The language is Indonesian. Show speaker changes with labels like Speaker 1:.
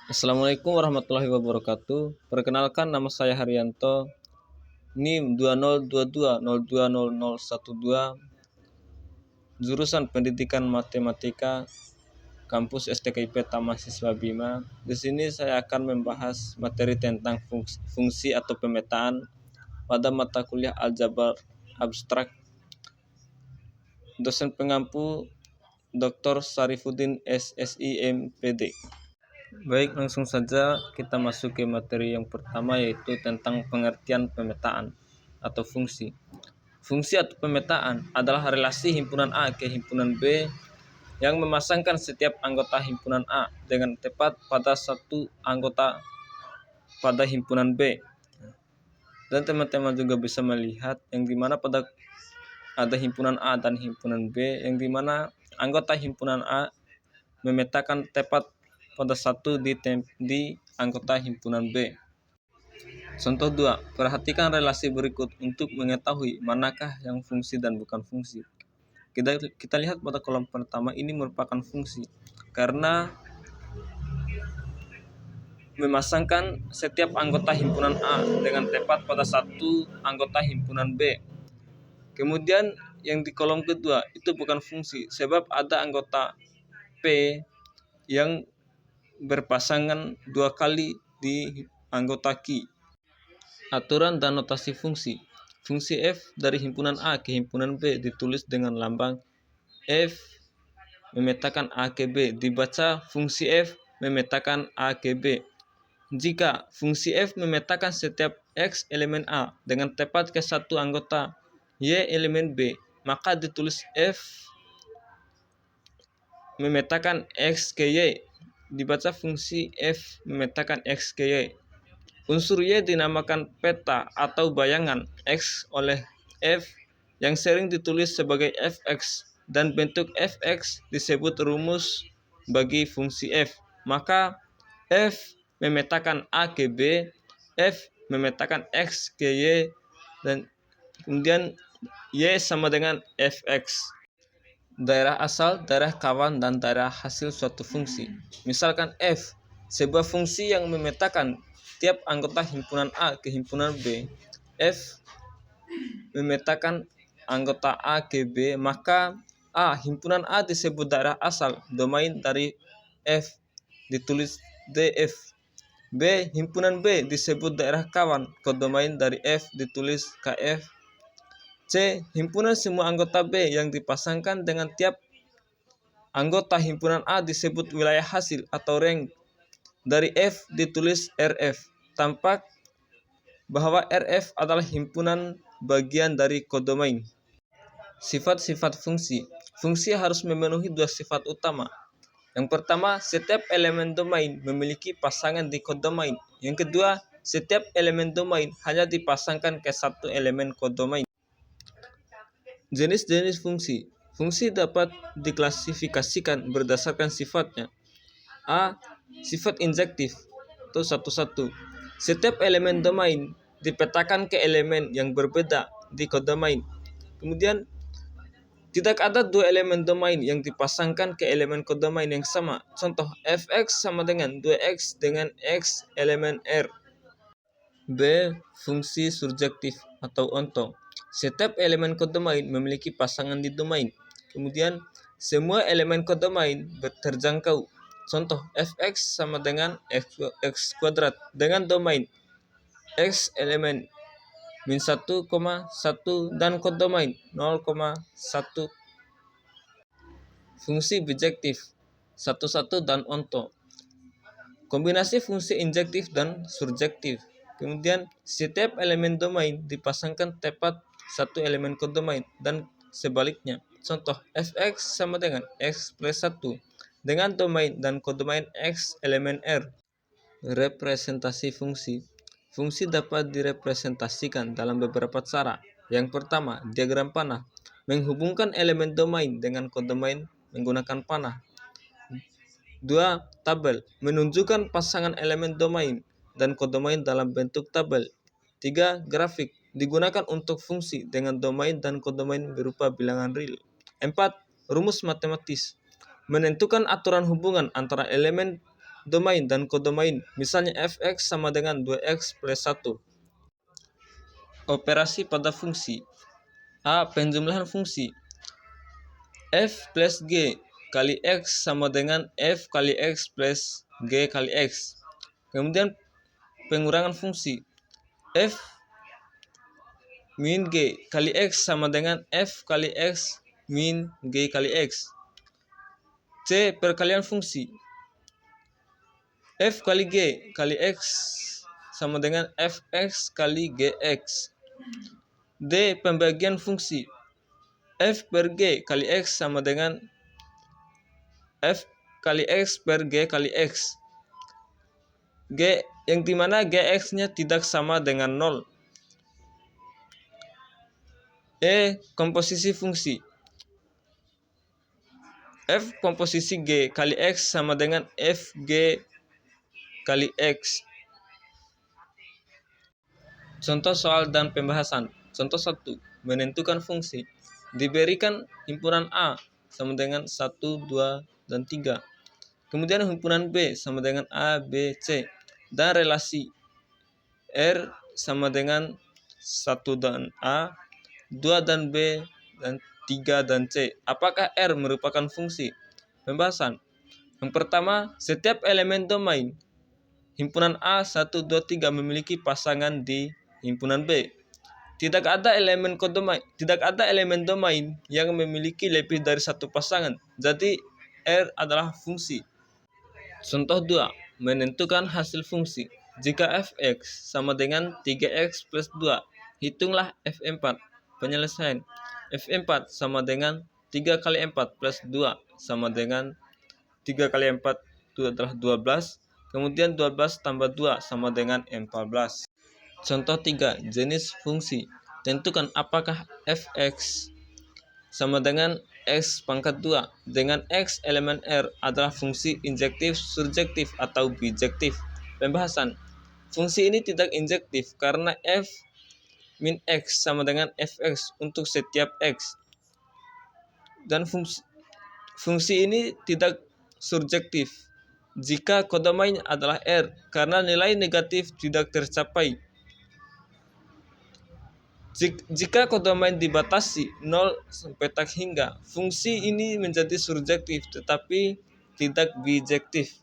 Speaker 1: Assalamualaikum warahmatullahi wabarakatuh. Perkenalkan, nama saya Haryanto, NIM 2022020012, jurusan Pendidikan Matematika, kampus STKIP Taman Siswa Bima. Di sini saya akan membahas materi tentang fungsi atau pemetaan pada mata kuliah aljabar abstrak. Dosen pengampu Dr. Syarifuddin SSI MPD. Baik, langsung saja kita masuk ke materi yang pertama, yaitu tentang pengertian pemetaan atau fungsi. Fungsi atau pemetaan adalah relasi himpunan A ke himpunan B yang memasangkan setiap anggota himpunan A dengan tepat pada satu anggota pada himpunan B. Dan teman-teman juga bisa melihat yang dimana pada ada himpunan A dan himpunan B, yang dimana anggota himpunan A memetakan tepat pada satu di anggota himpunan B. Contoh 2. Perhatikan relasi berikut untuk mengetahui manakah yang fungsi dan bukan fungsi. Kita lihat pada kolom pertama, ini merupakan fungsi karena memasangkan setiap anggota himpunan A dengan tepat pada satu anggota himpunan B. Kemudian yang di kolom kedua itu bukan fungsi sebab ada anggota P yang berpasangan dua kali di anggota Q. Aturan dan notasi fungsi. Fungsi F dari himpunan A ke himpunan B ditulis dengan lambang F memetakan A ke B. Dibaca fungsi F memetakan A ke B. Jika fungsi F memetakan setiap X elemen A dengan tepat ke satu anggota Y elemen B, maka ditulis F memetakan X ke Y. Dibaca fungsi F memetakan X ke Y. Unsur Y dinamakan peta atau bayangan X oleh F yang sering ditulis sebagai fx, dan bentuk fx disebut rumus bagi fungsi F. Maka F memetakan A ke B, F memetakan X ke Y, dan kemudian Y sama dengan fx. Daerah asal, daerah kawan, dan daerah hasil suatu fungsi. Misalkan F, sebuah fungsi yang memetakan tiap anggota himpunan A ke himpunan B. F memetakan anggota A ke B, maka A himpunan A disebut daerah asal, domain dari F ditulis DF. B himpunan B disebut daerah kawan, kodomain dari F ditulis KF. C. Himpunan semua anggota B yang dipasangkan dengan tiap anggota himpunan A disebut wilayah hasil atau rank, dari F ditulis RF. Tampak bahwa RF adalah himpunan bagian dari kodomain. Sifat-sifat fungsi. Fungsi harus memenuhi dua sifat utama. Yang pertama, setiap elemen domain memiliki pasangan di kodomain. Yang kedua, setiap elemen domain hanya dipasangkan ke satu elemen kodomain. Jenis-jenis fungsi. Fungsi dapat diklasifikasikan berdasarkan sifatnya. A. Sifat injektif atau satu-satu. Setiap elemen domain dipetakan ke elemen yang berbeda di kodomain. Kemudian tidak ada dua elemen domain yang dipasangkan ke elemen kodomain yang sama. Contoh, fx sama dengan 2x dengan x elemen R. B. Fungsi surjektif atau onto. Setiap elemen kodomain memiliki pasangan di domain. Kemudian semua elemen kodomain terjangkau. Contoh, fx sama dengan x kuadrat dengan domain x elemen min 1,1 dan kodomain 0,1. Fungsi bijektif satu-satu dan onto. Kombinasi fungsi injektif dan surjektif. Kemudian setiap elemen domain dipasangkan tepat satu elemen kodomain dan sebaliknya. Contoh, fx sama dengan x plus 1 dengan domain dan kodomain x elemen R. Representasi fungsi. Fungsi dapat direpresentasikan dalam beberapa cara. Yang pertama, diagram panah. Menghubungkan elemen domain dengan kodomain menggunakan panah. 2. Tabel. Menunjukkan pasangan elemen domain dan kodomain dalam bentuk tabel. 3. Grafik. Digunakan untuk fungsi dengan domain dan kodomain berupa bilangan real. 4. Rumus matematis. Menentukan aturan hubungan antara elemen domain dan kodomain. Misalnya fx sama dengan 2x plus 1. Operasi pada fungsi. A. Penjumlahan fungsi. F plus G kali X sama dengan F kali X plus G kali X. Kemudian pengurangan fungsi. F min G kali X sama dengan F kali X min G kali X. C. Perkalian fungsi. F kali G kali X sama dengan Fx kali Gx. D. Pembagian fungsi. F per G kali X sama dengan F kali X per G kali X. G yang dimana Gx-nya tidak sama dengan 0. E. Komposisi fungsi. F komposisi G kali X sama dengan Fg kali X. Contoh soal dan pembahasan. Contoh 1. Menentukan fungsi. Diberikan himpunan A sama dengan 1, 2, dan 3. Kemudian himpunan B sama dengan A, B, C. Dan relasi R sama dengan 1 dan A, 2 dan B, dan 3 dan C. Apakah R merupakan fungsi? Pembahasan. Yang pertama, setiap elemen domain himpunan A 1, 2, 3 memiliki pasangan di himpunan B. Tidak ada elemen domain yang memiliki lebih dari satu pasangan. Jadi R adalah fungsi. Contoh 2. Menentukan hasil fungsi. Jika fx sama dengan 3x plus 2, hitunglah f4. Penyelesaian. f4 sama dengan 3 kali 4 plus 2 sama dengan 3 kali 4 itu adalah 12. Kemudian 12 tambah 2 sama dengan 14. Contoh 3. Jenis fungsi. Tentukan apakah fx sama dengan x pangkat 2 dengan x elemen R adalah fungsi injektif, surjektif, atau bijektif. Pembahasan. Fungsi ini tidak injektif karena f min x sama dengan fx untuk setiap x. Dan fungsi ini tidak surjektif jika kodomain adalah R karena nilai negatif tidak tercapai. Jika kodomain dibatasi 0 sampai tak hingga, fungsi ini menjadi surjektif tetapi tidak bijektif.